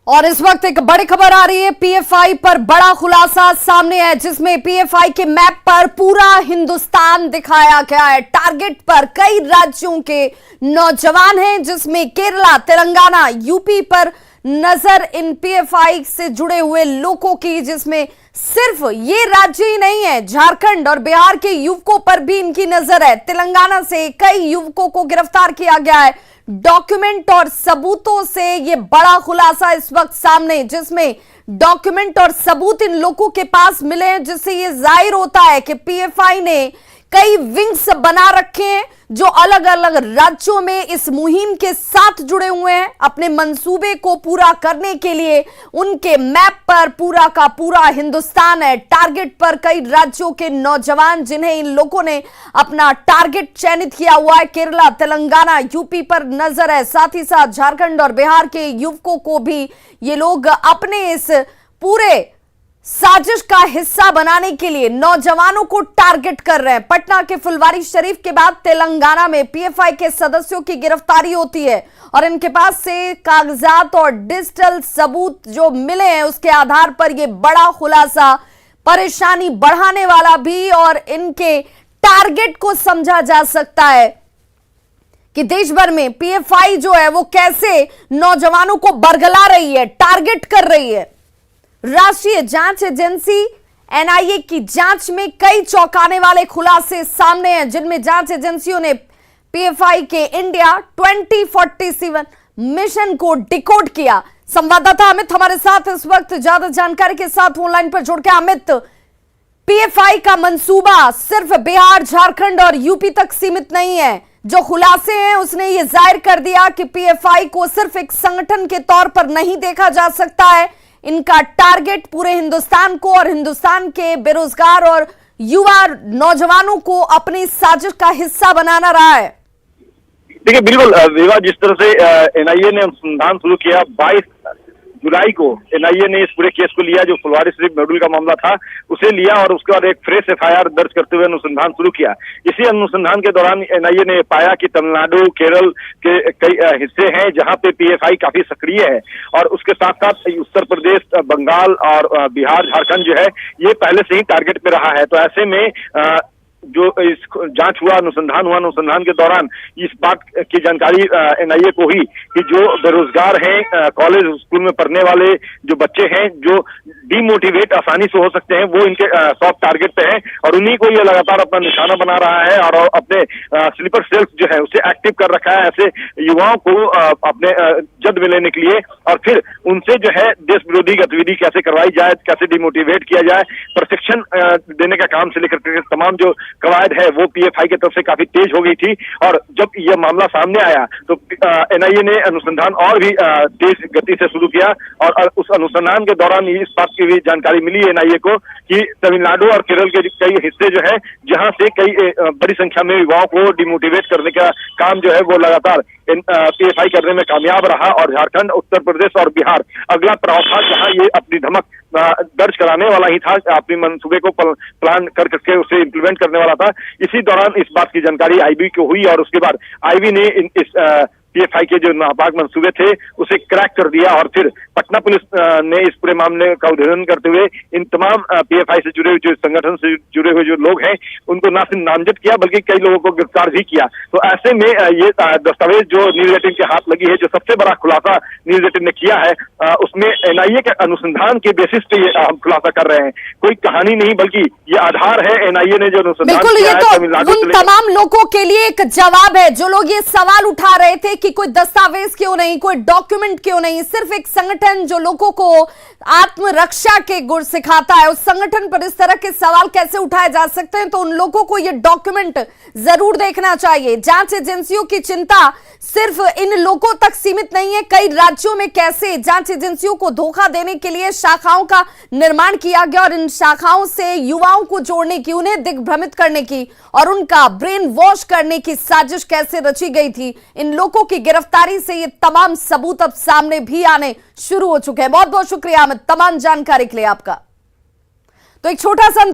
और इस वक्त एक बड़ी खबर आ रही है। पीएफआई पर बड़ा खुलासा सामने है, जिसमें पीएफआई के मैप पर पूरा हिंदुस्तान दिखाया गया है। टारगेट पर कई राज्यों के नौजवान हैं, जिसमें केरला, तेलंगाना, यूपी पर नजर इन पीएफआई से जुड़े हुए लोगों की, जिसमें सिर्फ ये राज्य ही नहीं है, झारखंड और बिहार के युवकों पर भी इनकी नजर है। तेलंगाना से कई युवकों को गिरफ्तार किया गया है। डॉक्यूमेंट और सबूतों से ये बड़ा खुलासा इस वक्त सामने, जिसमें डॉक्यूमेंट और सबूत इन लोगों के पास मिले हैं, जिससे ये जाहिर होता है कि पीएफआई ने कई विंग्स बना रखे हैं जो अलग अलग राज्यों में इस मुहिम के साथ जुड़े हुए हैं। अपने मंसूबे को पूरा करने के लिए उनके मैप पर पूरा का पूरा हिंदुस्तान है। टारगेट पर कई राज्यों के नौजवान, जिन्हें इन लोगों ने अपना टारगेट चयनित किया हुआ है। केरला, तेलंगाना, यूपी पर नजर है। साथ ही साथ झारखंड और बिहार के युवकों को भी ये लोग अपने इस पूरे साजिश का हिस्सा बनाने के लिए नौजवानों को टारगेट कर रहे हैं। पटना के फुलवारी शरीफ के बाद तेलंगाना में पीएफआई के सदस्यों की गिरफ्तारी होती है और इनके पास से कागजात और डिजिटल सबूत जो मिले हैं, उसके आधार पर यह बड़ा खुलासा, परेशानी बढ़ाने वाला भी, और इनके टारगेट को समझा जा सकता है कि देश भर में पीएफआई जो है वो कैसे नौजवानों को बरगला रही है, टारगेट कर रही है। राष्ट्रीय जांच एजेंसी एनआईए की जांच में कई चौंकाने वाले खुलासे सामने हैं, जिनमें जांच एजेंसियों ने पीएफआई के इंडिया 2047 मिशन को डिकोड किया। संवाददाता अमित हमारे साथ इस वक्त ज्यादा जानकारी के साथ ऑनलाइन पर जुड़ के। अमित, पीएफआई का मंसूबा सिर्फ बिहार, झारखंड और यूपी तक सीमित नहीं है। जो खुलासे हैं उसने ये जाहिर कर दिया कि पीएफआई को सिर्फ एक संगठन के तौर पर नहीं देखा जा सकता है। इनका टारगेट पूरे हिंदुस्तान को और हिंदुस्तान के बेरोजगार और युवा नौजवानों को अपनी साजिश का हिस्सा बनाना रहा है। देखिए, बिल्कुल विवाह, जिस तरह से एनआईए ने अनुसंधान शुरू किया, 22 जुलाई को एनआईए ने इस पूरे केस को लिया, जो फुलवारी शरीफ मॉड्यूल का मामला था उसे लिया और उसके बाद एक फ्रेश एफआईआर दर्ज करते हुए अनुसंधान शुरू किया। इसी अनुसंधान के दौरान एनआईए ने पाया कि तमिलनाडु, केरल के कई हिस्से हैं जहां पे पीएफआई काफी सक्रिय है, और उसके साथ साथ उत्तर प्रदेश, बंगाल और बिहार, झारखंड जो है ये पहले से ही टारगेट पे रहा है। तो ऐसे में जो इस जांच हुआ, अनुसंधान हुआ, अनुसंधान के दौरान इस बात की जानकारी एनआईए को हुई कि जो बेरोजगार हैं, कॉलेज स्कूल में पढ़ने वाले जो बच्चे हैं, जो डिमोटिवेट आसानी से हो सकते हैं, वो इनके सॉफ्ट टारगेट पे हैं और उन्हीं को ये लगातार अपना निशाना बना रहा है और अपने स्लीपर सेल्स जो है उसे एक्टिव कर रखा है, ऐसे युवाओं को अपने जद में लेने के लिए, और फिर उनसे जो है देश विरोधी गतिविधि कैसे करवाई जाए, कैसे डिमोटिवेट किया जाए, प्रशिक्षण देने का काम से लेकर तमाम जो कवायद है वो पीएफआई की तरफ से काफी तेज हो गई थी। और जब यह मामला सामने आया तो एनआईए ने अनुसंधान और भी तेज गति से शुरू किया और उस अनुसंधान के दौरान इस बात की भी जानकारी मिली एनआईए को कि तमिलनाडु और केरल के कई हिस्से जो है जहां से कई बड़ी संख्या में युवाओं को डिमोटिवेट करने का काम जो है वो लगातार पीएफआई करने में कामयाब रहा, और झारखंड, उत्तर प्रदेश और बिहार अगला पड़ाव था जहां ये अपनी धमक दर्ज कराने वाला ही था, अपने मंसूबे को प्लान करके उसे इम्प्लीमेंट करने वाला था। इसी दौरान इस बात की जानकारी आईबी को हुई और उसके बाद आईबी ने इस पीएफआई के जो नापाक मंसूबे थे उसे क्रैक कर दिया, और फिर पटना पुलिस ने इस पूरे मामले का उद्भेदन करते हुए इन तमाम पीएफआई से जुड़े हुए, जो संगठन से जुड़े हुए जो लोग हैं, उनको न सिर्फ नामजद किया बल्कि कई लोगों को गिरफ्तार भी किया। तो ऐसे में ये दस्तावेज जो न्यूज 18 के हाथ लगी है, जो सबसे बड़ा खुलासा न्यूज 18 ने किया है, उसमें एनआईए के अनुसंधान के बेसिस पे ये हम खुलासा कर रहे हैं। कोई कहानी नहीं बल्कि ये आधार है एनआईए ने जो अनुसंधान किया है तमिलनाडु उन तमाम लोगों के लिए एक जवाब है जो लोग ये सवाल उठा रहे थे कि कोई दस्तावेज क्यों नहीं, कोई डॉक्यूमेंट क्यों नहीं, सिर्फ एक संगठन जो लोगों को आत्मरक्षा के गुण सिखाता है, उस संगठन पर इस तरह के सवाल कैसे उठाए जा सकते हैं। तो उन लोगों को ये डॉक्यूमेंट जरूर देखना चाहिए। जांच एजेंसियों की चिंता सिर्फ इन लोगों तक सीमित नहीं है, कई राज्यों में कैसे जांच एजेंसियों को धोखा देने के लिए शाखाओं का निर्माण किया गया और इन शाखाओं से युवाओं को जोड़ने की, उन्हें दिग्भ्रमित करने की और उनका ब्रेन वॉश करने की साजिश कैसे रची गई थी। इन लोगों की गिरफ्तारी से ये तमाम सबूत अब सामने भी आने शुरू हो चुके हैं। बहुत बहुत शुक्रिया अमित, तमाम जानकारी के लिए आपका। तो एक छोटा सा